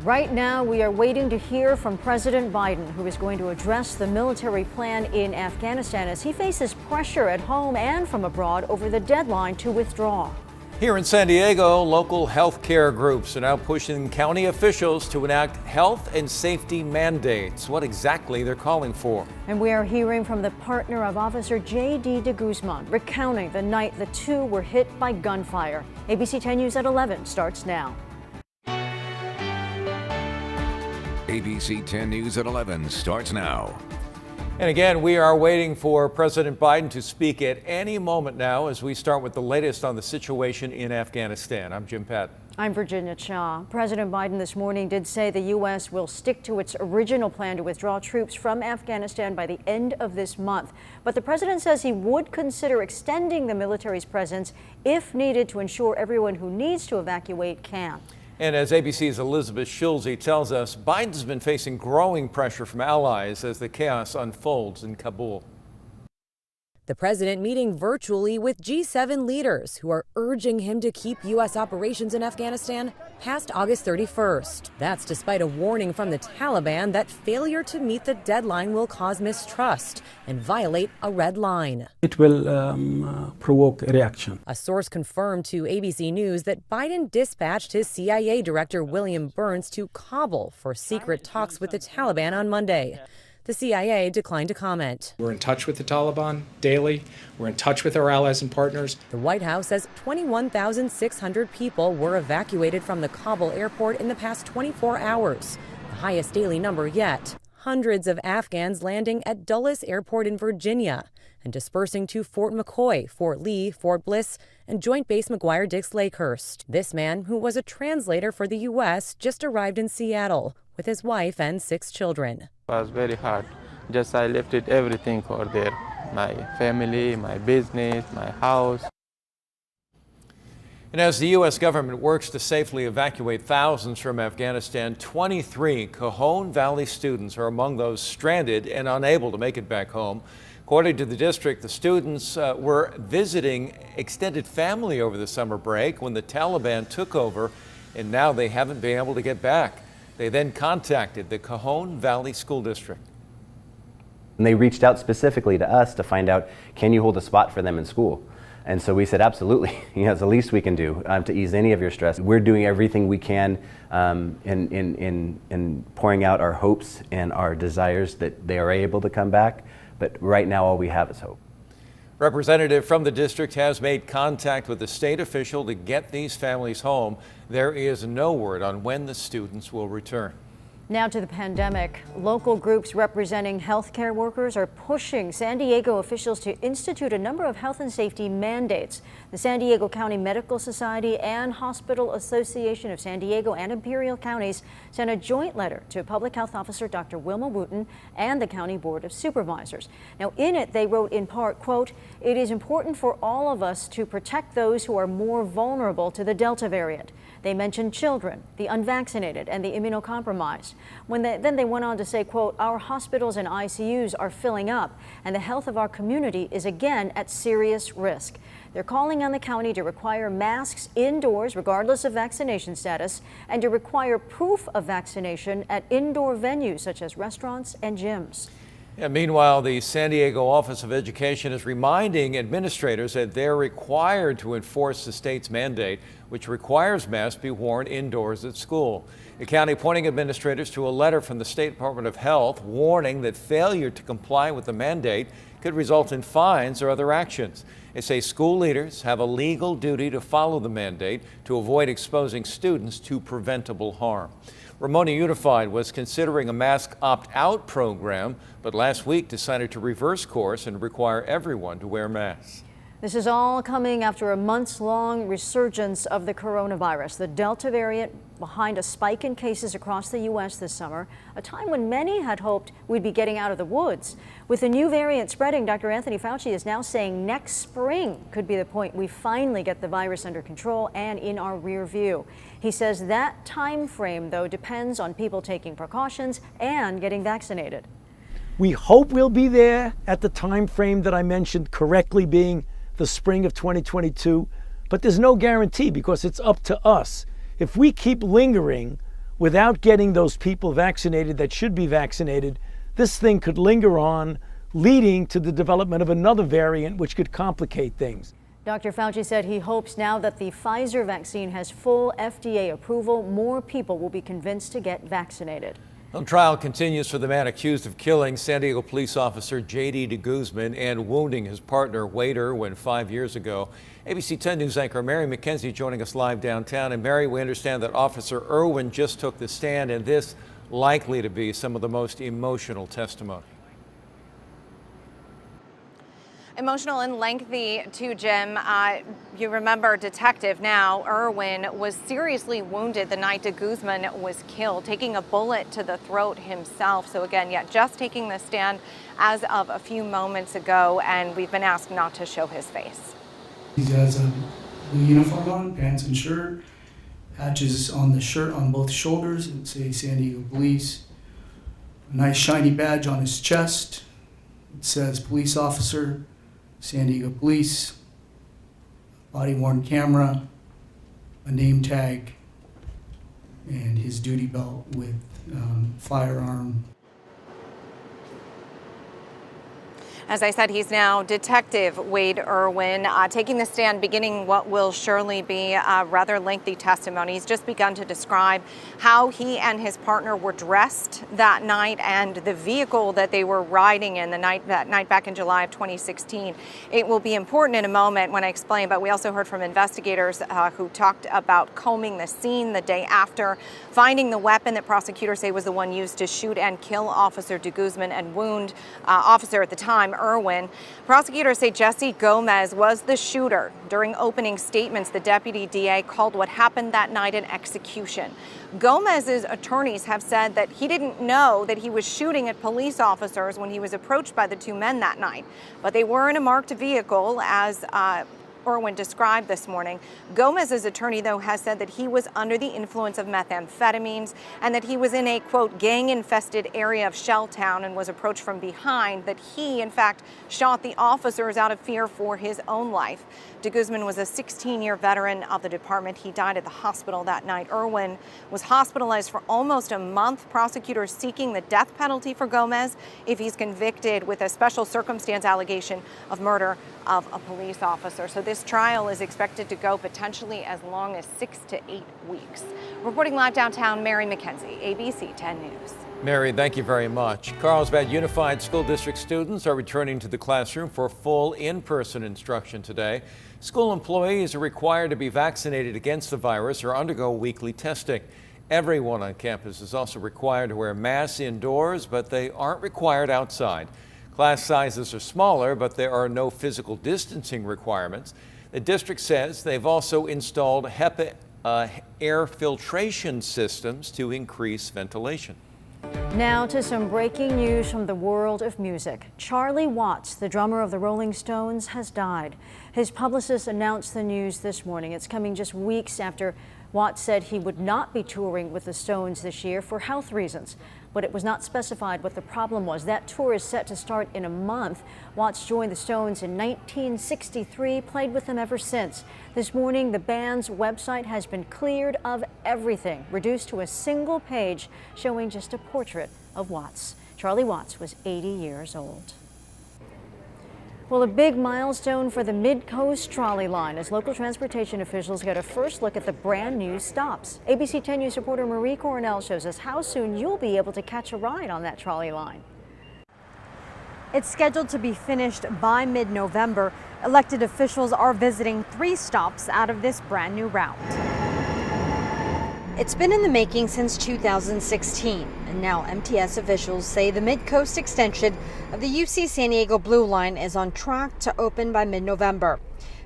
Right now, we are waiting to hear from President Biden, who is going to address the military plan in Afghanistan as he faces pressure at home and from abroad over the deadline to withdraw. Here in San Diego, local health care groups are now pushing county officials to enact health and safety mandates. What exactly they're calling for. And we are hearing from the partner of Officer J.D. de Guzman, recounting the night the two were hit by gunfire. ABC 10 News at 11 starts now. ABC 10 News at 11 starts now. And again, we are waiting for President Biden to speak at any moment now as we start with the latest on the situation in Afghanistan. I'm Jim Patton. I'm Virginia Cha. President Biden this morning did say the U.S. will stick to its original plan to withdraw troops from Afghanistan by the end of this month. But the president says he would consider extending the military's presence if needed to ensure everyone who needs to evacuate can. And as ABC's Elizabeth Schulze tells us, Biden's been facing growing pressure from allies as the chaos unfolds in Kabul. The president meeting virtually with G7 leaders who are urging him to keep U.S. operations in Afghanistan past August 31st. That's despite a warning from the Taliban that failure to meet the deadline will cause mistrust and violate a red line. It will provoke a reaction. A source confirmed to ABC News that Biden dispatched his CIA director William Burns to Kabul for secret talks with the Taliban on Monday. The CIA declined to comment. We're in touch with the Taliban daily. We're in touch with our allies and partners. The White House says 21,600 people were evacuated from the Kabul airport in the past 24 hours, the highest daily number yet. Hundreds of Afghans landing at Dulles Airport in Virginia and dispersing to Fort McCoy, Fort Lee, Fort Bliss, and Joint Base McGuire-Dix Lakehurst. This man, who was a translator for the U.S., just arrived in Seattle with his wife and 6 children. It was very hard. Just I left it everything for there. My family, my business, my house. And as the U.S. government works to safely evacuate thousands from Afghanistan, 23 Cajon Valley students are among those stranded and unable to make it back home. According to the district, the students were visiting extended family over the summer break when the Taliban took over, and now they haven't been able to get back. They then contacted the Cajon Valley School District. And they reached out specifically to us to find out, can you hold a spot for them in school? And so we said, absolutely. It's the least we can do to ease any of your stress. We're doing everything we can in pouring out our hopes and our desires that they are able to come back. But right now, all we have is hope. Representative from the district has made contact with the state official to get these families home. There is no word on when the students will return. Now to the pandemic. Local groups representing healthcare workers are pushing San Diego officials to institute a number of health and safety mandates. The San Diego County Medical Society and Hospital Association of San Diego and Imperial Counties sent a joint letter to Public Health Officer Dr. Wilma Wooten and the County Board of Supervisors. Now, in it, they wrote in part, quote, "It is important for all of us to protect those who are more vulnerable to the Delta variant." They mentioned children, the unvaccinated, and the immunocompromised. Then they went on to say, quote, "Our hospitals and ICUs are filling up, and the health of our community is again at serious risk." They're calling on the county to require masks indoors, regardless of vaccination status, and to require proof of vaccination at indoor venues such as restaurants and gyms. Meanwhile, the San Diego Office of Education is reminding administrators that they're required to enforce the state's mandate, which requires masks be worn indoors at school. The county pointing administrators to a letter from the State Department of Health warning that failure to comply with the mandate could result in fines or other actions. They say school leaders have a legal duty to follow the mandate to avoid exposing students to preventable harm. Ramona Unified was considering a mask opt-out program, but last week decided to reverse course and require everyone to wear masks. This is all coming after a months-long resurgence of the coronavirus, the Delta variant behind a spike in cases across the U.S. this summer, a time when many had hoped we'd be getting out of the woods. With the new variant spreading, Dr. Anthony Fauci is now saying next spring could be the point we finally get the virus under control and in our rear view. He says that time frame, though, depends on people taking precautions and getting vaccinated. We hope we'll be there at the time frame that I mentioned correctly, being the spring of 2022, but there's no guarantee because it's up to us. If we keep lingering, without getting those people vaccinated that should be vaccinated, this thing could linger on, leading to the development of another variant which could complicate things. Dr. Fauci said he hopes now that the Pfizer vaccine has full FDA approval, more people will be convinced to get vaccinated. The trial continues for the man accused of killing San Diego police officer J.D. de Guzman and wounding his partner Wade Irwin 5 years ago. ABC 10 News anchor Mary McKenzie joining us live downtown. And Mary, we understand that Officer Irwin just took the stand, and this likely to be some of the most emotional testimony. Emotional and lengthy too, Jim. You remember Detective now, Irwin, was seriously wounded the night de Guzman was killed, taking a bullet to the throat himself. So again, just taking the stand as of a few moments ago, and we've been asked not to show his face. He has a blue uniform on, pants and shirt, patches on the shirt on both shoulders, it says San Diego Police. A nice shiny badge on his chest. It says police officer, San Diego Police, body-worn camera, a name tag, and his duty belt with firearm. As I said, he's now Detective Wade Irwin, taking the stand, beginning what will surely be a rather lengthy testimony. He's just begun to describe how he and his partner were dressed that night and the vehicle that they were riding in that night back in July of 2016. It will be important in a moment when I explain, but we also heard from investigators who talked about combing the scene the day after, finding the weapon that prosecutors say was the one used to shoot and kill Officer de Guzman and wound officer at the time, Irwin. Prosecutors say Jesse Gomez was the shooter. During opening statements, the deputy DA called what happened that night an execution. Gomez's attorneys have said that he didn't know that he was shooting at police officers when he was approached by the two men that night, but they were in a marked vehicle, as Irwin described this morning. Gomez's attorney, though, has said that he was under the influence of methamphetamines and that he was in a, quote, gang-infested area of Shelltown and was approached from behind, that he, in fact, shot the officers out of fear for his own life. De Guzman was a 16-year veteran of the department. He died at the hospital that night. Irwin was hospitalized for almost a month. Prosecutors seeking the death penalty for Gomez if he's convicted with a special circumstance allegation of murder of a police officer. So this trial is expected to go potentially as long as 6 to 8 weeks. Reporting live downtown, Mary McKenzie, ABC 10 News. Mary, thank you very much. Carlsbad Unified School District students are returning to the classroom for full in-person instruction today. School employees are required to be vaccinated against the virus or undergo weekly testing. Everyone on campus is also required to wear masks indoors, but they aren't required outside. Class sizes are smaller, but there are no physical distancing requirements. The district says they've also installed HEPA air filtration systems to increase ventilation. Now to some breaking news from the world of music. Charlie Watts, the drummer of the Rolling Stones, has died. His publicist announced the news this morning. It's coming just weeks after Watts said he would not be touring with the Stones this year for health reasons, but it was not specified what the problem was. That tour is set to start in a month. Watts joined the Stones in 1963, played with them ever since. This morning, the band's website has been cleared of everything, reduced to a single page showing just a portrait of Watts. Charlie Watts was 80 years old. Well, a big milestone for the Mid-Coast trolley line as local transportation officials get a first look at the brand new stops. ABC 10 News reporter Marie Coronel shows us how soon you'll be able to catch a ride on that trolley line. It's scheduled to be finished by mid-November. Elected officials are visiting 3 stops out of this brand new route. It's been in the making since 2016, and now MTS officials say the Mid-Coast extension of the UC San Diego Blue Line is on track to open by mid-November.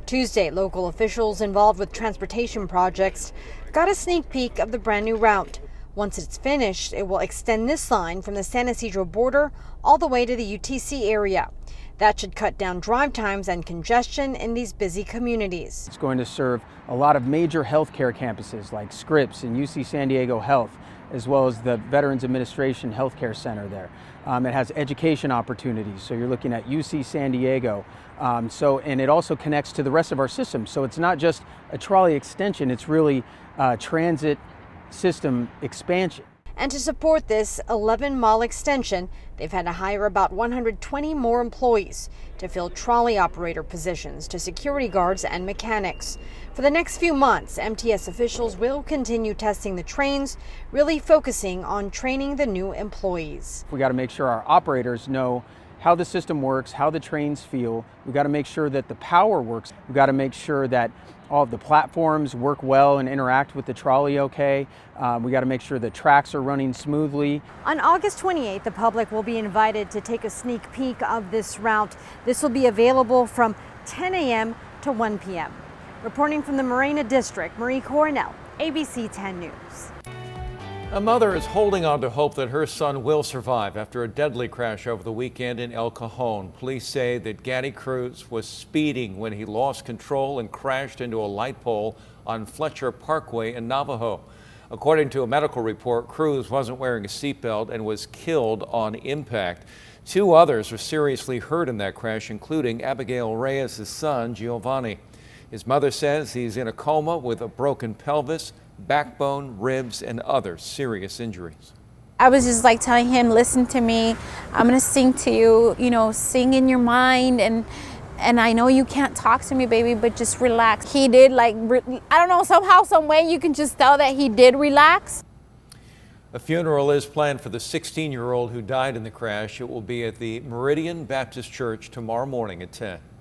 Tuesday, local officials involved with transportation projects got a sneak peek of the brand new route. Once it's finished, it will extend this line from the San Ysidro border all the way to the UTC area. That should cut down drive times and congestion in these busy communities. It's going to serve a lot of major healthcare campuses like Scripps and UC San Diego Health, as well as the Veterans Administration Healthcare Center there. It has education opportunities, so you're looking at UC San Diego. And it also connects to the rest of our system. So it's not just a trolley extension, it's really transit system expansion. And to support this 11-mile extension, they've had to hire about 120 more employees to fill trolley operator positions to security guards and mechanics. For the next few months, MTS officials will continue testing the trains, really focusing on training the new employees. We got to make sure our operators know how the system works, how the trains feel. We got to make sure that the power works. We got to make sure that all of the platforms work well and interact with the trolley okay. We got to make sure the tracks are running smoothly. On August 28th, the public will be invited to take a sneak peek of this route. This will be available from 10 a.m. to 1 p.m. Reporting from the Morena District, Marie Coronel, ABC 10 News. A mother is holding on to hope that her son will survive after a deadly crash over the weekend in El Cajon. Police say that Gaddy Cruz was speeding when he lost control and crashed into a light pole on Fletcher Parkway in Navajo. According to a medical report, Cruz wasn't wearing a seatbelt and was killed on impact. 2 others were seriously hurt in that crash, including Abigail Reyes' son, Giovanni. His mother says he's in a coma with a broken pelvis, backbone, ribs, and other serious injuries. I was just like telling him, listen to me, I'm gonna sing to you, sing in your mind, and I know you can't talk to me, baby, but just relax. He did, I don't know, somehow, some way you can just tell that he did relax. A funeral is planned for the 16-year-old who died in the crash. It will be at the Meridian Baptist Church tomorrow morning at 10.